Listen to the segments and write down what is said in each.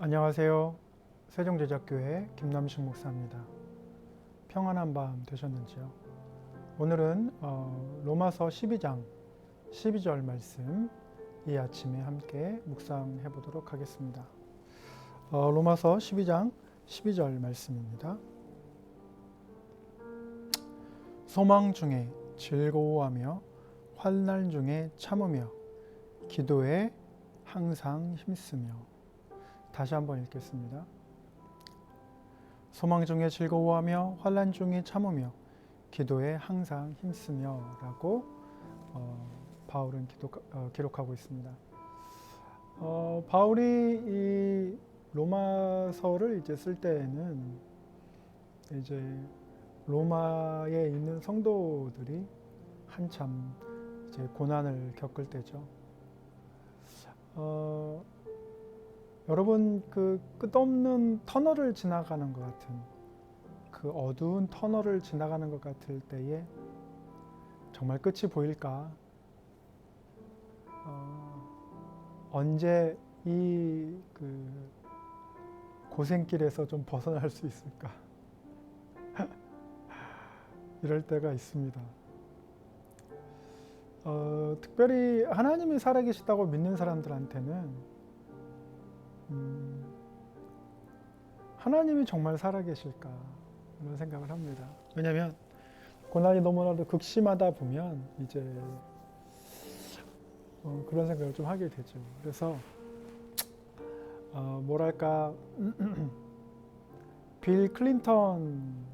안녕하세요. 세종제작교회 김남식 목사입니다. 평안한 밤 되셨는지요? 오늘은 로마서 12장 12절 말씀 이 아침에 함께 묵상해 보도록 하겠습니다. 로마서 12장 12절 말씀입니다. 소망 중에 즐거워하며 환난 중에 참으며 기도에 항상 힘쓰며. 다시 한번 읽겠습니다. 소망 중에 즐거워하며 환난 중에 참으며 기도에 항상 힘쓰며 라고 바울은 기록하고 있습니다. 바울이 이 로마서를 이제 쓸 때에는 이제 로마에 있는 성도들이 한참 이제 고난을 겪을 때죠. 여러분, 그 끝없는 터널을 지나가는 것 같은, 그 어두운 터널을 지나가는 것 같을 때에 정말 끝이 보일까? 언제 이 고생길에서 좀 벗어날 수 있을까? 이럴 때가 있습니다. 특별히 하나님이 살아계시다고 믿는 사람들한테는 하나님이 정말 살아계실까 이런 생각을 합니다. 왜냐하면 고난이 너무나도 극심하다 보면 이제 그런 생각을 좀 하게 되죠. 그래서 뭐랄까 빌 클린턴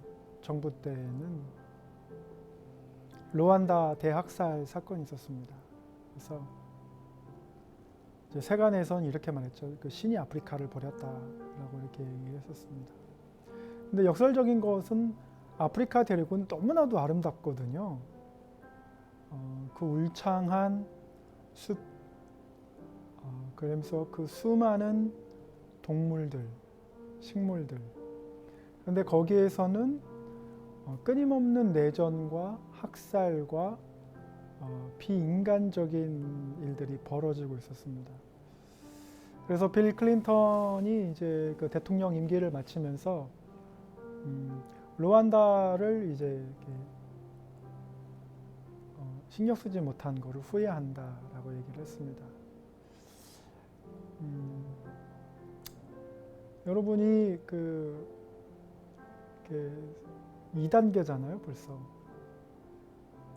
정부 때는 루안다 대학살 사건이 있었습니다. 그래서 세간에서는 이렇게 말했죠. 신이 아프리카를 버렸다라고 이렇게 얘기했었습니다. 근데 역설적인 것은 아프리카 대륙은 너무나도 아름답거든요. 그 울창한 숲, 그러면서 그 수많은 동물들, 식물들. 그런데 거기에서는 끊임없는 내전과 학살과 비인간적인 일들이 벌어지고 있었습니다. 그래서 빌 클린턴이 이제 그 대통령 임기를 마치면서 루안다를 이제 신경 쓰지 못한 것을 후회한다라고 얘기를 했습니다. 여러분이 2단계잖아요, 벌써.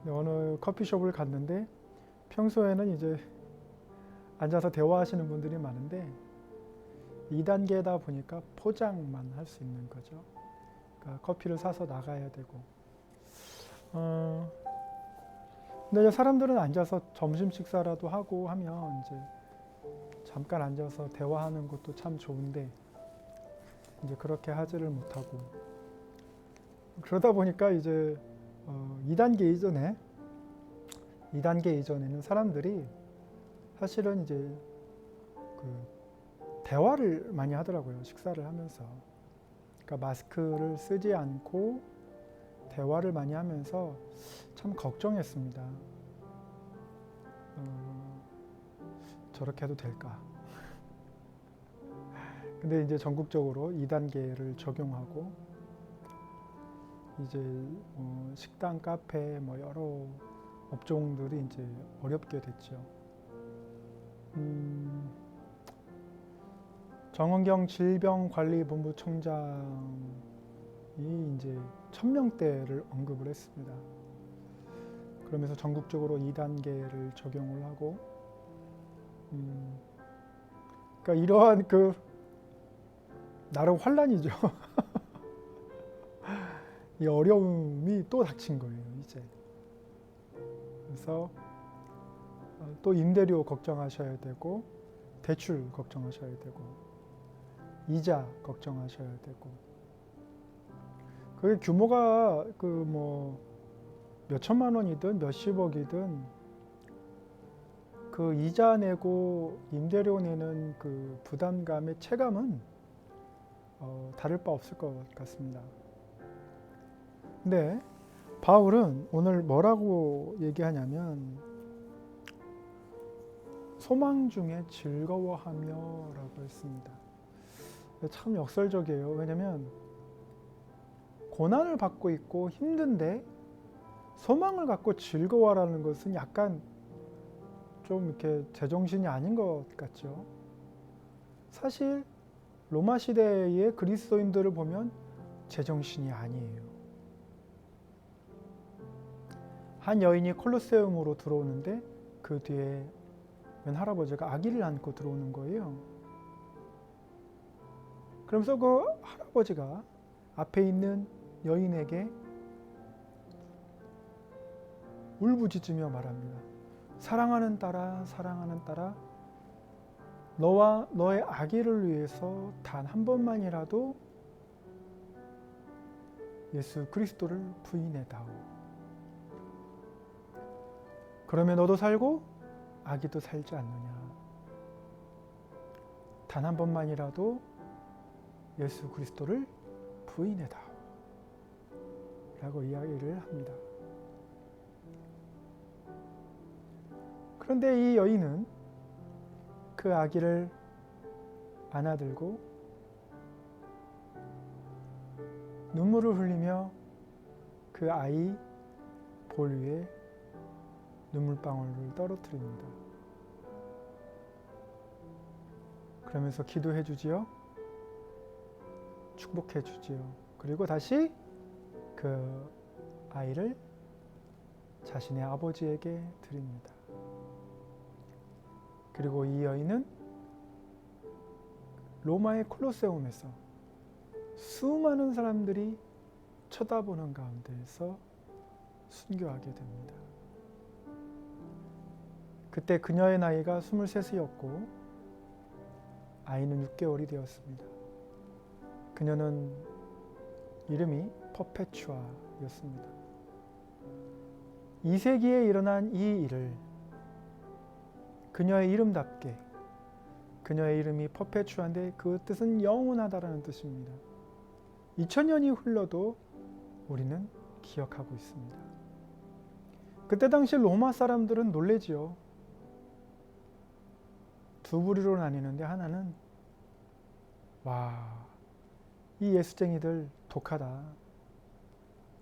어느 커피숍을 갔는데 평소에는 이제 앉아서 대화하시는 분들이 많은데 2단계다 보니까 포장만 할 수 있는 거죠. 그러니까 커피를 사서 나가야 되고. 근데 이제 사람들은 앉아서 점심 식사라도 하고 하면 이제 잠깐 앉아서 대화하는 것도 참 좋은데 이제 그렇게 하지를 못하고 그러다 보니까 이제 2단계 이전에는 사람들이 사실은 이제 대화를 많이 하더라고요. 식사를 하면서. 그러니까 마스크를 쓰지 않고 대화를 많이 하면서 참 걱정했습니다. 저렇게 해도 될까? 근데 이제 전국적으로 2단계를 적용하고 이제 식당, 카페, 여러 업종들이 이제 어렵게 됐죠. 정은경 질병관리본부청장이 이제 1000명대를 언급을 했습니다. 그러면서 전국적으로 2단계를 적용을 하고, 그러니까 이러한 나름 환란이죠. 이 어려움이 또 닥친 거예요, 이제. 그래서 또 임대료 걱정하셔야 되고, 대출 걱정하셔야 되고, 이자 걱정하셔야 되고. 그게 규모가 몇천만 원이든 몇십억이든 그 이자 내고 임대료 내는 그 부담감의 체감은 다를 바 없을 것 같습니다. 근데 바울은 오늘 뭐라고 얘기하냐면 소망 중에 즐거워하며 라고 했습니다. 참 역설적이에요. 왜냐면 고난을 받고 있고 힘든데 소망을 갖고 즐거워하라는 것은 약간 좀 이렇게 제정신이 아닌 것 같죠. 사실 로마 시대의 그리스도인들을 보면 제정신이 아니에요. 한 여인이 콜로세움으로 들어오는데 그 뒤에 웬 할아버지가 아기를 안고 들어오는 거예요. 그러면서 그 할아버지가 앞에 있는 여인에게 울부짖으며 말합니다. 사랑하는 딸아, 사랑하는 딸아, 너와 너의 아기를 위해서 단 한 번만이라도 예수 그리스도를 부인해다오. 그러면 너도 살고 아기도 살지 않느냐. 단 한 번만이라도 예수 그리스도를 부인해다오. 라고 이야기를 합니다. 그런데 이 여인은 그 아기를 안아들고 눈물을 흘리며 그 아이 볼 위에 눈물방울을 떨어뜨립니다. 그러면서 기도해 주지요. 축복해 주지요. 그리고 다시 그 아이를 자신의 아버지에게 드립니다. 그리고 이 여인은 로마의 콜로세움에서 수많은 사람들이 쳐다보는 가운데에서 순교하게 됩니다. 그때 그녀의 나이가 23이었고 아이는 6개월이 되었습니다. 그녀는 이름이 퍼페추아였습니다. 2세기에 일어난 이 일을 그녀의 이름답게, 그녀의 이름이 퍼페추아인데 그 뜻은 영원하다라는 뜻입니다. 2000년이 흘러도 우리는 기억하고 있습니다. 그때 당시 로마 사람들은 놀래지요. 두 부류로 나뉘는데 하나는 와, 이 예수쟁이들 독하다.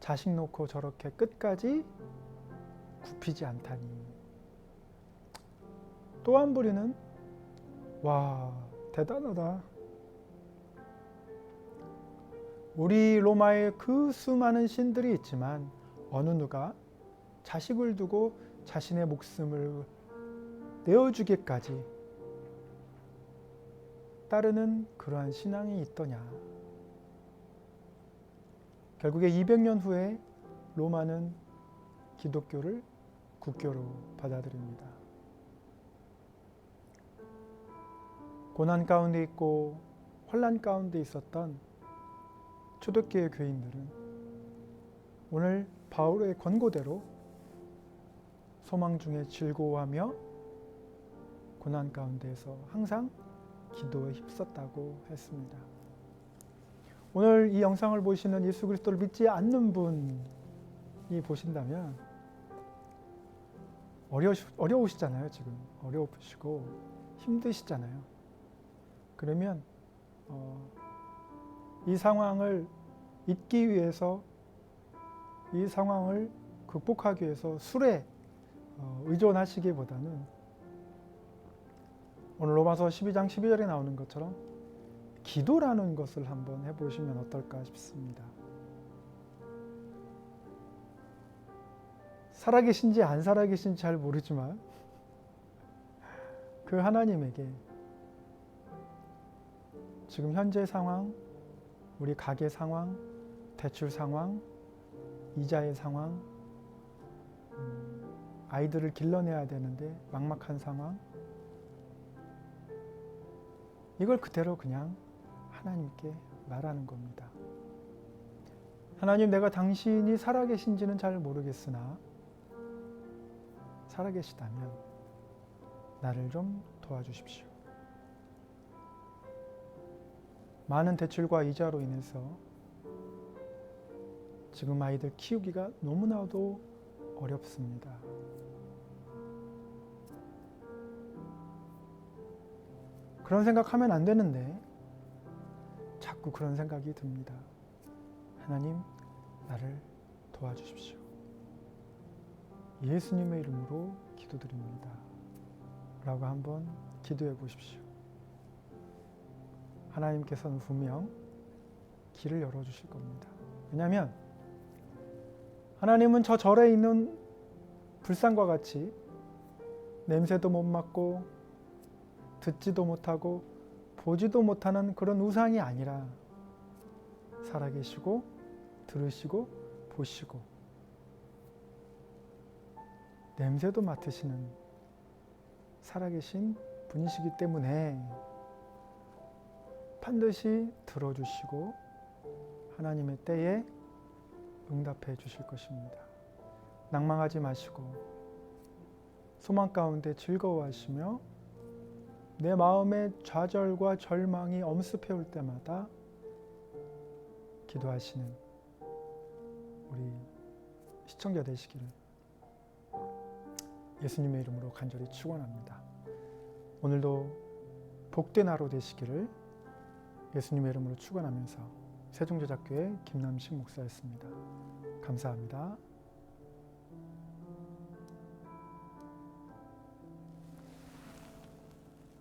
자식 놓고 저렇게 끝까지 굽히지 않다니. 또 한 부류는 와, 대단하다. 우리 로마에 그 수많은 신들이 있지만 어느 누가 자식을 두고 자신의 목숨을 내어주기까지 따르는 그러한 신앙이 있더냐. 결국에 200년 후에 로마는 기독교를 국교로 받아들입니다. 고난 가운데 있고 환난 가운데 있었던 초대교회 교인들은 오늘 바울의 권고대로 소망 중에 즐거워하며 고난 가운데에서 항상 기도에 힘썼다고 했습니다. 오늘 이 영상을 보시는 예수 그리스도를 믿지 않는 분이 보신다면 어려우시잖아요. 지금 어려우시고 힘드시잖아요. 그러면 이 상황을 잊기 위해서, 이 상황을 극복하기 위해서 술에 의존하시기보다는 오늘 로마서 12장 12절에 나오는 것처럼 기도라는 것을 한번 해보시면 어떨까 싶습니다. 살아계신지 안 살아계신지 잘 모르지만 그 하나님에게 지금 현재 상황, 우리 가게 상황, 대출 상황, 이자의 상황, 아이들을 길러내야 되는데 막막한 상황, 이걸 그대로 그냥 하나님께 말하는 겁니다. 하나님, 내가 당신이 살아계신지는 잘 모르겠으나 살아계시다면 나를 좀 도와주십시오. 많은 대출과 이자로 인해서 지금 아이들 키우기가 너무나도 어렵습니다. 그런 생각하면 안 되는데 자꾸 그런 생각이 듭니다. 하나님, 나를 도와주십시오. 예수님의 이름으로 기도드립니다. 라고 한번 기도해 보십시오. 하나님께서는 분명 길을 열어주실 겁니다. 왜냐하면 하나님은 저 절에 있는 불상과 같이 냄새도 못 맡고 듣지도 못하고 보지도 못하는 그런 우상이 아니라 살아계시고 들으시고 보시고 냄새도 맡으시는 살아계신 분이시기 때문에 반드시 들어주시고 하나님의 때에 응답해 주실 것입니다. 낭망하지 마시고 소망 가운데 즐거워하시며 내 마음의 좌절과 절망이 엄습해 올 때마다 기도하시는 우리 시청자 되시기를 예수님의 이름으로 간절히 축원합니다. 오늘도 복된 하루 되시기를 예수님의 이름으로 축원하면서 세종제작교회 김남식 목사였습니다. 감사합니다.